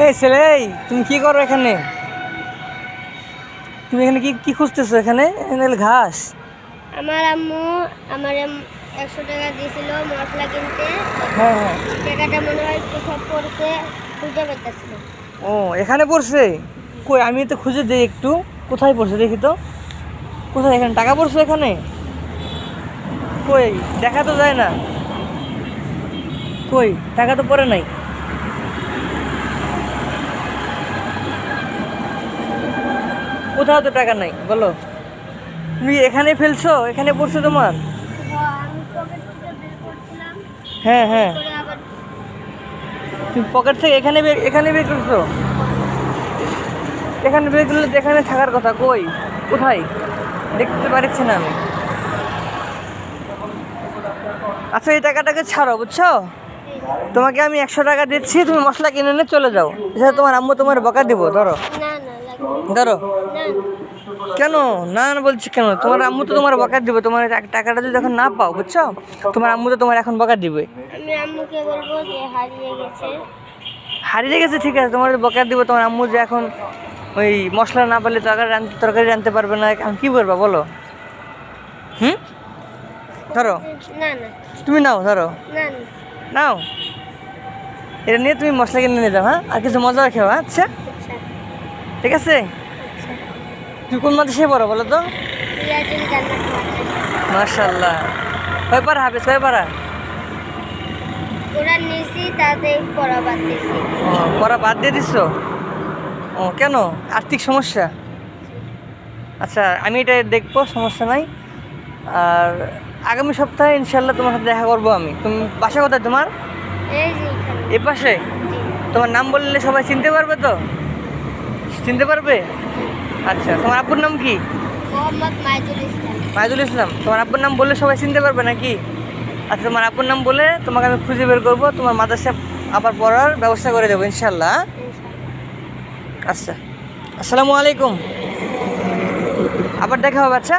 এই ছেলে, তুমি কি করো এখানে? তুমি এখানে কি কি খুঁজতেছো? এখানে এখানে ঘাস। আমার আম্মু আমার 100 টাকা দিয়েছিল মশলা কিনতে। হ্যাঁ হ্যাঁ। টাকাটা মনে হয় কোথাও পড়ছে, খুঁজে পেতেছিল। ও, এখানে পড়ছে? কই, আমি তো খুঁজে দিই একটু। কোথায় পড়ছে দেখি তো। কোথায়? এখানে টাকা পড়ছে এখানে? কই, দেখা তো যায় না। কই, টাকা তো পড়ে নাই। কোথাও তো টাকা নাই, বলো। তুমি এখানে ফেলছো? এখানে পড়ছে তোমার? আমি পকেট থেকে বের করছিলাম, হ্যাঁ হ্যাঁ। করে আবার তুমি পকেট থেকে এখানে বের করছো? এখানে বের করলে তো এখানে থাকার কথা। কই, কোথায়? দেখতে পারছি না আমি। আচ্ছা, এই টাকাটাকে ছাড়ো, বুঝছো? তোমাকে আমি 100 টাকা দিচ্ছি, তুমি মশলা কিনে নিয়ে চলে যাও। এছাড়া তোমার আম্মু তোমার বকা দিব। ধরো না না লাগবে ধরো। না। কেন না না বলছি কেন? তোমার আম্মু তো তোমার বকা দিবে। তোমার টাকাটা যদি এখন না পাও, বুঝছো, তোমার আম্মু তো তোমার এখন বকা দিবে। আমি আম্মুকে বলবো যে হারিয়ে গেছে। হারিয়ে গেছে, ঠিক আছে, তোমার বকা দিব। তোমার আম্মু যে এখন ওই মশলা না পেলে তরকারি রাঁধতে পারবে না, এখন কী করবা বলো? হুম, ধরো। না না তুমি নাও, ধরো, না না। নাও। এটা নিয়ে তুমি মশলা কিনে নিয়ে যাও, হ্যাঁ? আর কিছু মজা খেও, হ্যাঁ? আচ্ছা, আচ্ছা ঠিক আছে। আচ্ছা। তুমি কোন মাদ্রাসায় পড়ো বলো তো? রিয়াজুল জান্নাত মাদ্রাসা। মাশাআল্লাহ। কয় পারা হাফেজ, কয় পারা? কোরআন নিয়েছি, তাতে পড়া বাদ দিয়েছি। ও, পড়া বাদ দিয়ে দিছো? ও, কেন? আর্থিক সমস্যা? আচ্ছা, আমি এটা দেখবো, সমস্যা নাই। আর আগামী সপ্তাহে ইনশাল্লাহ তোমার সাথে দেখা করবো আমি। তুমি বাসা কোথায় তোমার? এই যে এখানে। এ পাশে? জি। তোমার নাম বললে সবাই চিনতে পারবে তো? চিনতে পারবে? আচ্ছা, তোমার আব্বুর নাম কি? মোহাম্মদ মাইজুল ইসলাম। মাইজুল ইসলাম। তোমার আব্বুর নাম বললে সবাই চিনতে পারবে নাকি? আচ্ছা, তোমার আব্বুর নাম বলে তোমাকে আমি খুঁজে বের করবো, তোমার মাদ্রাসা আবার পড়ার ব্যবস্থা করে দেবো ইনশাল্লাহ। আচ্ছা, আসসালামু আলাইকুম। আবার দেখা হবে, আচ্ছা।